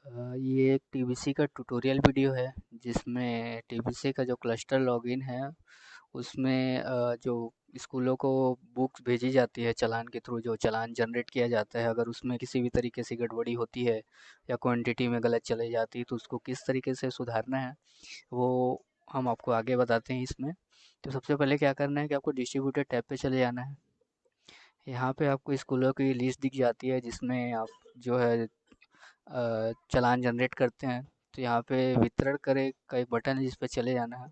ये एक टीबीसी का ट्यूटोरियल वीडियो है जिसमें टीबीसी का जो क्लस्टर लॉगिन है उसमें जो स्कूलों को बुक्स भेजी जाती है चालान के थ्रू, जो चालान जनरेट किया जाता है, अगर उसमें किसी भी तरीके से गड़बड़ी होती है या क्वांटिटी में गलत चली जाती है तो उसको किस तरीके से सुधारना है वो हम आपको आगे बताते हैं इसमें। तो सबसे पहले क्या करना है कि आपको डिस्ट्रीब्यूटर टैब पे चले जाना है। यहाँ पे आपको स्कूलों की लिस्ट दिख जाती है जिसमें आप जो है चालान जनरेट करते हैं। तो यहाँ पे वितरण करें का एक बटन है जिस पे चले जाना है।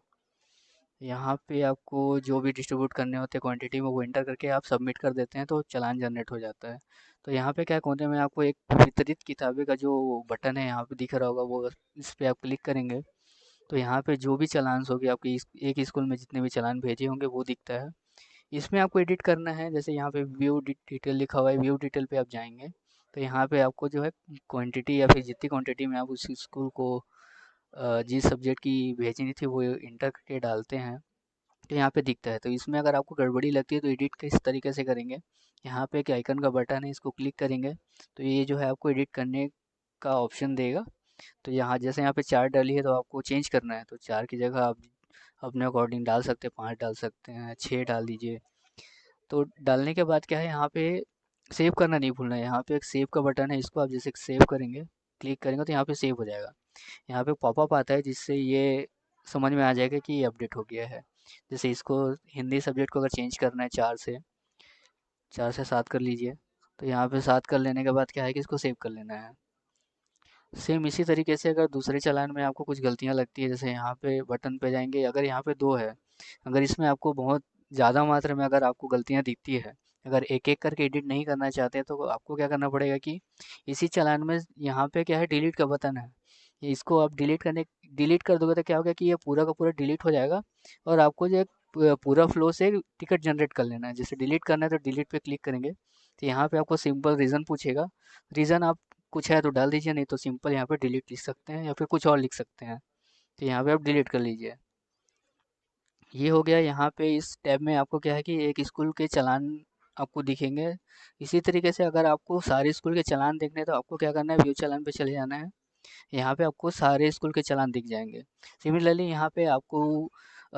यहाँ पे आपको जो भी डिस्ट्रीब्यूट करने होते हैं क्वांटिटी में वो एंटर करके आप सबमिट कर देते हैं तो चालान जनरेट हो जाता है। तो यहाँ पे क्या कोने में आपको एक वितरित किताबें का जो बटन है यहाँ पे दिख रहा होगा, वो इस पे आप क्लिक करेंगे तो यहाँ पे जो भी चालान्स होंगे आपके एक स्कूल में जितने भी चालान भेजे होंगे वो दिखता है। इसमें आपको एडिट करना है, जैसे यहाँ पे व्यू डिटेल लिखा हुआ है, व्यू डिटेल पे आप जाएंगे तो यहाँ पे आपको जो है क्वांटिटी या फिर जितनी क्वांटिटी में आप उस स्कूल को जिस सब्जेक्ट की भेजनी थी वो इंटर करके डालते हैं तो यहाँ पे दिखता है। तो इसमें अगर आपको गड़बड़ी लगती है तो एडिट किस तरीके से करेंगे, यहाँ पे एक आइकन का बटन है, इसको क्लिक करेंगे तो ये जो है आपको एडिट करने का ऑप्शन देगा। तो यहाँ जैसे यहाँ पे 4 डाली है तो आपको चेंज करना है तो 4 की जगह आप अपने अकॉर्डिंग डाल सकते हैं, 5 डाल सकते हैं, 6 डाल दीजिए। तो डालने के बाद क्या है, यहाँ पे सेव करना नहीं भूलना है। यहाँ पे एक सेव का बटन है, इसको आप जैसे सेव करेंगे, क्लिक करेंगे तो यहाँ पे सेव हो जाएगा। यहाँ पे पॉपअप आता है जिससे ये समझ में आ जाएगा कि ये अपडेट हो गया है। जैसे इसको हिंदी सब्जेक्ट को अगर चेंज करना है 4 से 7 कर लीजिए। तो यहाँ पे 7 कर लेने के बाद क्या है कि इसको सेव कर लेना है। सेम इसी तरीके से अगर दूसरे चालान में आपको कुछ गलतियाँ लगती है, जैसे यहाँ पे बटन पे जाएंगे, अगर यहाँ पे 2 है, अगर इसमें आपको बहुत ज़्यादा मात्रा में अगर आपको गलतियाँ दिखती है, अगर एक एक करके एडिट नहीं करना चाहते तो आपको क्या करना पड़ेगा कि इसी चालान में यहाँ पे क्या है, डिलीट का बटन है, इसको आप डिलीट कर दोगे तो क्या होगा कि ये पूरा का पूरा डिलीट हो जाएगा और आपको जो है पूरा फ्लो से टिकट जनरेट कर लेना है। जैसे डिलीट करना है तो डिलीट पे क्लिक करेंगे तो यहाँ पे आपको सिंपल रीज़न पूछेगा। रीज़न आप कुछ है तो डाल दीजिए, नहीं तो सिंपल यहाँ पे डिलीट लिख सकते हैं या फिर कुछ और लिख सकते हैं। तो यहाँ पे आप डिलीट कर लीजिए। ये हो गया। यहाँ पे इस टैब में आपको क्या है कि एक स्कूल के चालान आपको दिखेंगे। इसी तरीके से अगर आपको सारे स्कूल के चालान देखने हैं तो आपको क्या करना है, व्यू चालान पे चले जाना है। यहाँ पे आपको सारे स्कूल के चालान दिख जाएंगे। सिमिलरली यहाँ पे आपको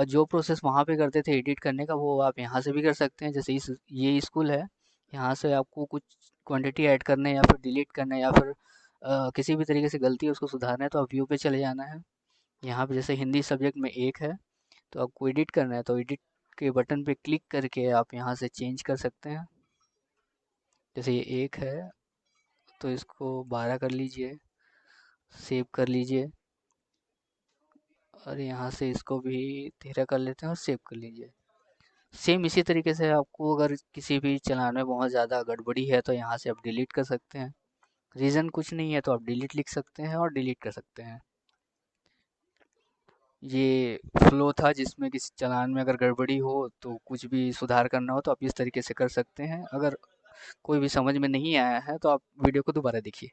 जो प्रोसेस वहाँ पे करते थे एडिट करने का वो आप यहाँ से भी कर सकते हैं। जैसे इस ये स्कूल है, यहाँ से आपको कुछ क्वांटिटी ऐड करना है या फिर डिलीट करना है या फिर किसी भी तरीके से गलती है उसको सुधारना है तो आप व्यू पे चले जाना है। यहाँ पे जैसे हिंदी सब्जेक्ट में 1 है तो आपको एडिट करना है तो एडिट के बटन पे क्लिक करके आप यहाँ से चेंज कर सकते हैं। जैसे ये 1 है तो इसको 12 कर लीजिए, सेव कर लीजिए और यहाँ से इसको भी 13 कर लेते हैं और सेव कर लीजिए। सेम इसी तरीके से आपको अगर किसी भी चालान में बहुत ज़्यादा गड़बड़ी है तो यहाँ से आप डिलीट कर सकते हैं। रीज़न कुछ नहीं है तो आप डिलीट लिख सकते हैं और डिलीट कर सकते हैं। ये फ्लो था जिसमें किसी चालान में अगर गड़बड़ी हो तो कुछ भी सुधार करना हो तो आप इस तरीके से कर सकते हैं। अगर कोई भी समझ में नहीं आया है तो आप वीडियो को दोबारा देखिए।